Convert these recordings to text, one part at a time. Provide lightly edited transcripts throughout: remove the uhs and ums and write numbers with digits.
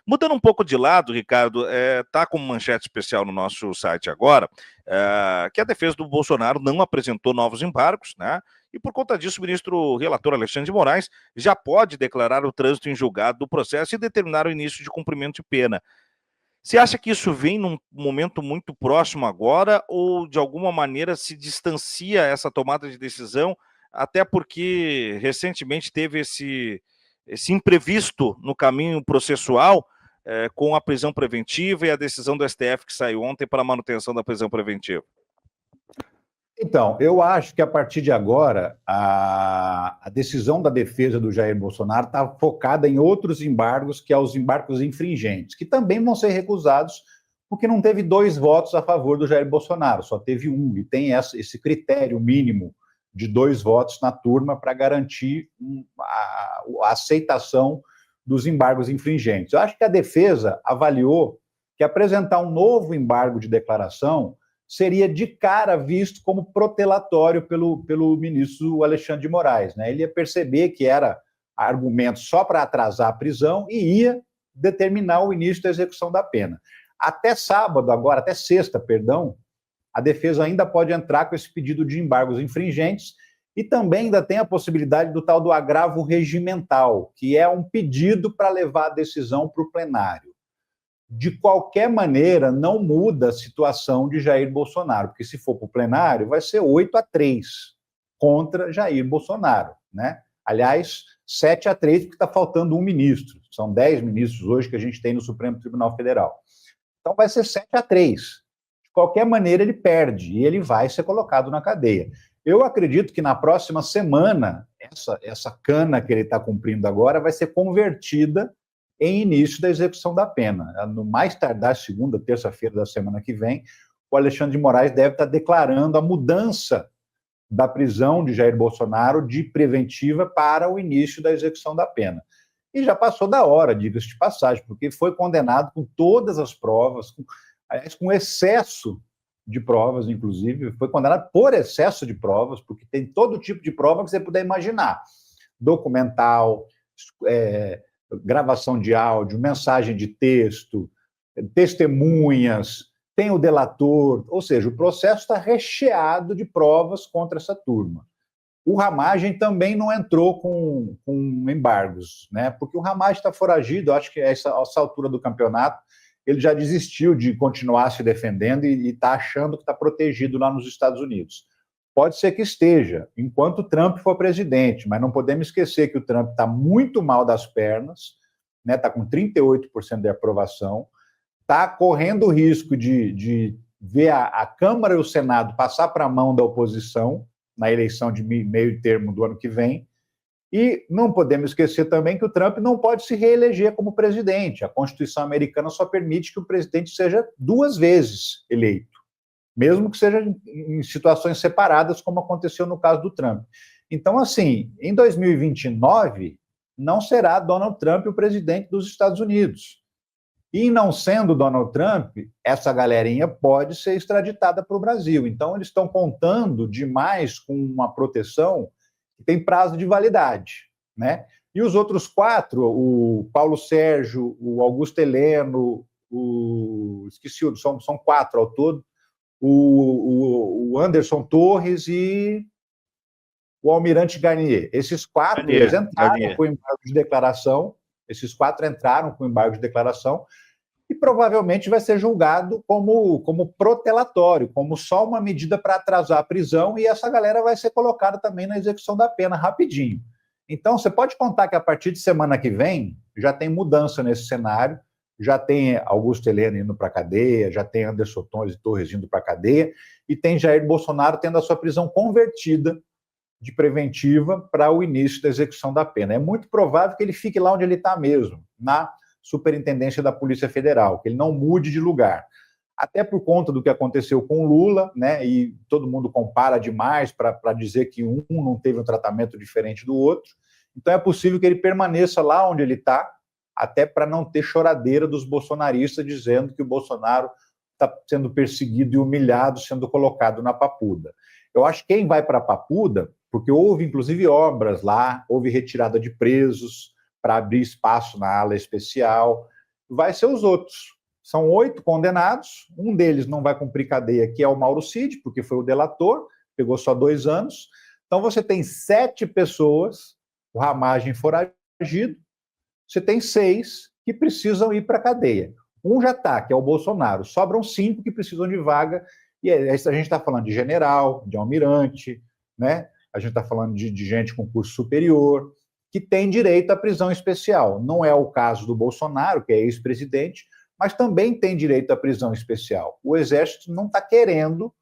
Mudando um pouco de lado, Ricardo, está com manchete especial no nosso site agora, que a defesa do Bolsonaro não apresentou novos embargos, né? E por conta disso, o ministro relator Alexandre de Moraes já pode declarar o trânsito em julgado do processo e determinar o início de cumprimento de pena. Você acha que isso vem num momento muito próximo agora ou, de alguma maneira, se distancia essa tomada de decisão, até porque recentemente teve esse imprevisto no caminho processual, com a prisão preventiva e a decisão do STF que saiu ontem para a manutenção da prisão preventiva? Então, eu acho que a partir de agora, a decisão da defesa do Jair Bolsonaro está focada em outros embargos, que são os embargos infringentes, que também vão ser recusados, porque não teve 2 votos a favor do Jair Bolsonaro, só teve 1, e tem esse critério mínimo de 2 votos na turma para garantir a aceitação dos embargos infringentes. Eu acho que a defesa avaliou que apresentar um novo embargo de declaração seria de cara visto como protelatório pelo ministro Alexandre de Moraes, né? Ele ia perceber que era argumento só para atrasar a prisão e ia determinar o início da execução da pena. Até sábado, agora, até sexta, perdão, a defesa ainda pode entrar com esse pedido de embargos infringentes e também ainda tem a possibilidade do tal do agravo regimental, que é um pedido para levar a decisão para o plenário. De qualquer maneira, não muda a situação de Jair Bolsonaro, porque se for para o plenário, vai ser 8-3 contra Jair Bolsonaro, né? Aliás, 7-3, porque está faltando um ministro. São 10 ministros hoje que a gente tem no Supremo Tribunal Federal. Então vai ser 7-3. De qualquer maneira, ele perde e ele vai ser colocado na cadeia. Eu acredito que na próxima semana, essa cana que ele está cumprindo agora vai ser convertida em início da execução da pena. No mais tardar, segunda, terça-feira da semana que vem, o Alexandre de Moraes deve estar declarando a mudança da prisão de Jair Bolsonaro de preventiva para o início da execução da pena. E já passou da hora, diga-se de passagem, porque foi condenado com todas as provas, com excesso de provas, inclusive, foi condenado por excesso de provas, porque tem todo tipo de prova que você puder imaginar. Documental, gravação de áudio, mensagem de texto, testemunhas, tem o delator, ou seja, o processo está recheado de provas contra essa turma. O Ramagem também não entrou com embargos, né? Porque o Ramagem está foragido, acho que a essa altura do campeonato ele já desistiu de continuar se defendendo e está achando que está protegido lá nos Estados Unidos. Pode ser que esteja, enquanto o Trump for presidente, mas não podemos esquecer que o Trump está muito mal das pernas, né? Está com 38% de aprovação, está correndo o risco de ver a Câmara e o Senado passar para a mão da oposição na eleição de meio termo do ano que vem, e não podemos esquecer também que o Trump não pode se reeleger como presidente. A Constituição americana só permite que o presidente seja 2 vezes eleito, mesmo que seja em situações separadas, como aconteceu no caso do Trump. Então, assim, em 2029, não será Donald Trump o presidente dos Estados Unidos. E não sendo Donald Trump, essa galerinha pode ser extraditada para o Brasil. Então, eles estão contando demais com uma proteção que tem prazo de validade, né? E os outros 4, o Paulo Sérgio, o Augusto Heleno, são 4 ao todo, o Anderson Torres e o Almirante Garnier. Esses 4 eles entraram com embargo de declaração, e provavelmente vai ser julgado como protelatório, como só uma medida para atrasar a prisão, e essa galera vai ser colocada também na execução da pena rapidinho. Então, você pode contar que a partir de semana que vem já tem mudança nesse cenário, já tem Augusto Heleno indo para a cadeia, já tem Anderson Torres indo para a cadeia, e tem Jair Bolsonaro tendo a sua prisão convertida de preventiva para o início da execução da pena. É muito provável que ele fique lá onde ele está mesmo, na Superintendência da Polícia Federal, que ele não mude de lugar. Até por conta do que aconteceu com o Lula, né, e todo mundo compara demais para dizer que um não teve um tratamento diferente do outro. Então é possível que ele permaneça lá onde ele está, até para não ter choradeira dos bolsonaristas dizendo que o Bolsonaro está sendo perseguido e humilhado, sendo colocado na Papuda. Eu acho que quem vai para a Papuda, porque houve inclusive obras lá, houve retirada de presos para abrir espaço na ala especial, vai ser os outros. São 8 condenados, um deles não vai cumprir cadeia, que é o Mauro Cid, porque foi o delator, pegou só 2 anos. Então você tem 7 pessoas, o Ramagem foragido, você tem 6 que precisam ir para a cadeia. Um já está, que é o Bolsonaro. Sobram 5 que precisam de vaga, e a gente está falando de general, de almirante, né? A gente está falando de gente com curso superior, que tem direito à prisão especial. Não é o caso do Bolsonaro, que é ex-presidente, mas também tem direito à prisão especial. O Exército não está querendo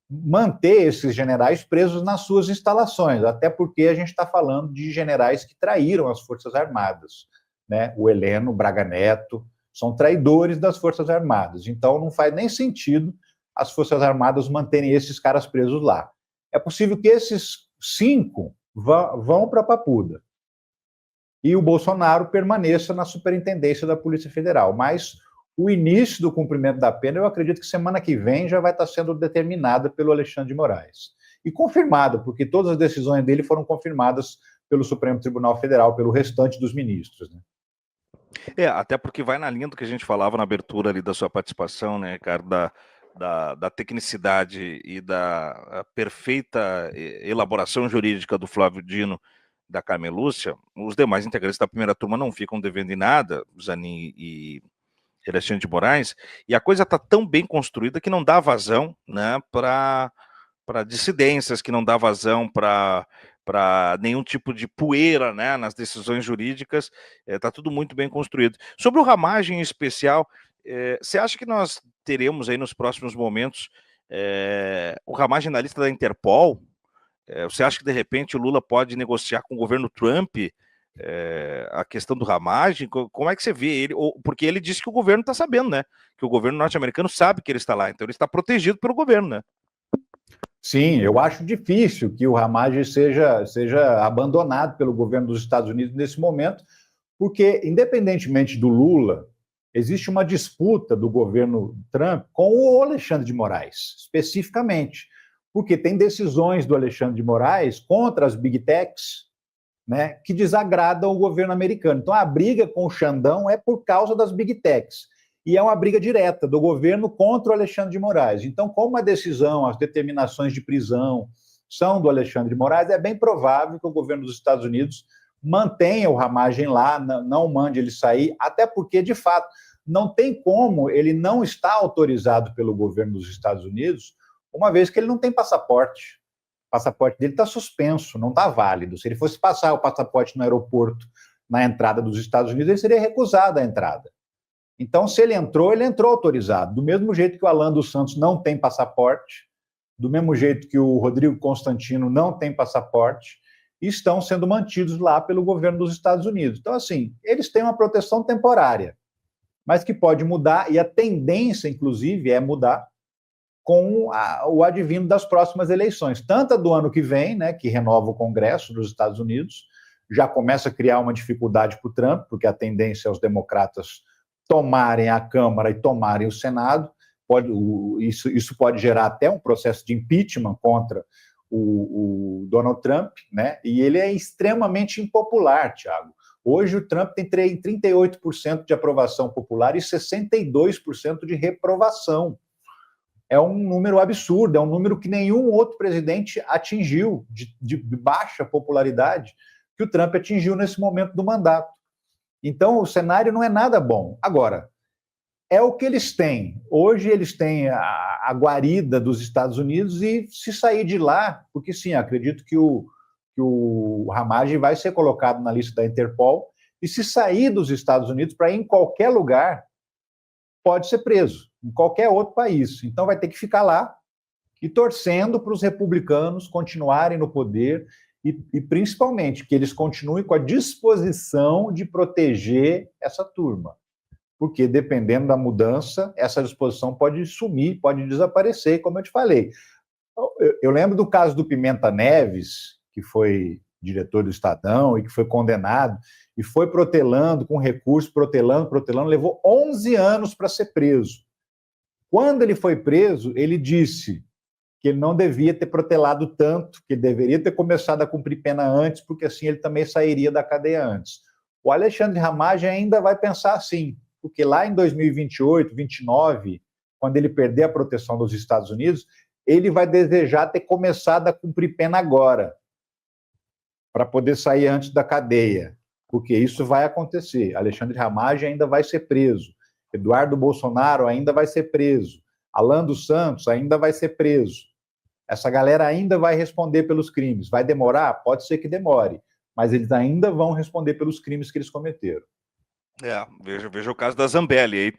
manter esses generais presos nas suas instalações, até porque a gente está falando de generais que traíram as Forças Armadas, né? O Heleno, o Braga Neto, são traidores das Forças Armadas. Então não faz nem sentido as Forças Armadas manterem esses caras presos lá. É possível que esses 5 vão para Papuda e o Bolsonaro permaneça na superintendência da Polícia Federal, mas o início do cumprimento da pena, eu acredito que semana que vem já vai estar sendo determinada pelo Alexandre de Moraes. E confirmada, porque todas as decisões dele foram confirmadas pelo Supremo Tribunal Federal, pelo restante dos ministros, né? Até porque vai na linha do que a gente falava na abertura ali da sua participação, né, Ricardo, da tecnicidade e da perfeita elaboração jurídica do Flávio Dino, da Carmen Lúcia. Os demais integrantes da primeira turma não ficam devendo em nada, Zanin e Alexandre de Moraes, e a coisa está tão bem construída que não dá vazão, né, para dissidências, que não dá vazão para nenhum tipo de poeira, né, nas decisões jurídicas. Está tudo muito bem construído. Sobre o Ramagem em especial, você acha que nós teremos aí nos próximos momentos o Ramagem na lista da Interpol? Você acha que de repente o Lula pode negociar com o governo Trump a questão do Ramagem? Como é que você vê ele? Porque ele disse que o governo está sabendo, né? Que o governo norte-americano sabe que ele está lá, então ele está protegido pelo governo, né? Sim, eu acho difícil que o Ramagem seja abandonado pelo governo dos Estados Unidos nesse momento, porque, independentemente do Lula, existe uma disputa do governo Trump com o Alexandre de Moraes, especificamente, porque tem decisões do Alexandre de Moraes contra as Big Techs, né, que desagradam o governo americano. Então, a briga com o Xandão é por causa das Big Techs. E é uma briga direta do governo contra o Alexandre de Moraes. Então, como a decisão, as determinações de prisão são do Alexandre de Moraes, é bem provável que o governo dos Estados Unidos mantenha o Ramagem lá, não mande ele sair, até porque, de fato, não tem como ele não estar autorizado pelo governo dos Estados Unidos, uma vez que ele não tem passaporte. O passaporte dele está suspenso, não está válido. Se ele fosse passar o passaporte no aeroporto, na entrada dos Estados Unidos, ele seria recusado a entrada. Então, se ele entrou autorizado. Do mesmo jeito que o Alan dos Santos não tem passaporte, do mesmo jeito que o Rodrigo Constantino não tem passaporte, e estão sendo mantidos lá pelo governo dos Estados Unidos. Então, assim, eles têm uma proteção temporária, mas que pode mudar, e a tendência, inclusive, é mudar com o advindo das próximas eleições, tanto a do ano que vem, né, que renova o Congresso dos Estados Unidos, já começa a criar uma dificuldade para o Trump, porque a tendência é os democratas tomarem a Câmara e tomarem o Senado. Isso pode gerar até um processo de impeachment contra o Donald Trump, né? E ele é extremamente impopular, Thiago. Hoje o Trump tem 38% de aprovação popular e 62% de reprovação. É um número absurdo, é um número que nenhum outro presidente atingiu, de baixa popularidade, que o Trump atingiu nesse momento do mandato. Então, o cenário não é nada bom. Agora, é o que eles têm. Hoje eles têm a guarida dos Estados Unidos e se sair de lá, porque sim, acredito que o Ramagem vai ser colocado na lista da Interpol, e se sair dos Estados Unidos para ir em qualquer lugar, pode ser preso, em qualquer outro país. Então vai ter que ficar lá e torcendo para os republicanos continuarem no poder e principalmente que eles continuem com a disposição de proteger essa turma. Porque dependendo da mudança, essa disposição pode sumir, pode desaparecer, como eu te falei. Eu lembro do caso do Pimenta Neves, que foi diretor do Estadão e que foi condenado, e foi protelando, com recurso, protelando, levou 11 anos para ser preso. Quando ele foi preso, ele disse que ele não devia ter protelado tanto, que ele deveria ter começado a cumprir pena antes, porque assim ele também sairia da cadeia antes. O Alexandre Ramagem ainda vai pensar assim, porque lá em 2028, 29, quando ele perder a proteção dos Estados Unidos, ele vai desejar ter começado a cumprir pena agora, para poder sair antes da cadeia, porque isso vai acontecer. Alexandre Ramagem ainda vai ser preso, Eduardo Bolsonaro ainda vai ser preso, Alan dos Santos ainda vai ser preso. Essa galera ainda vai responder pelos crimes. Vai demorar? Pode ser que demore, mas eles ainda vão responder pelos crimes que eles cometeram. Veja o caso da Zambelli aí.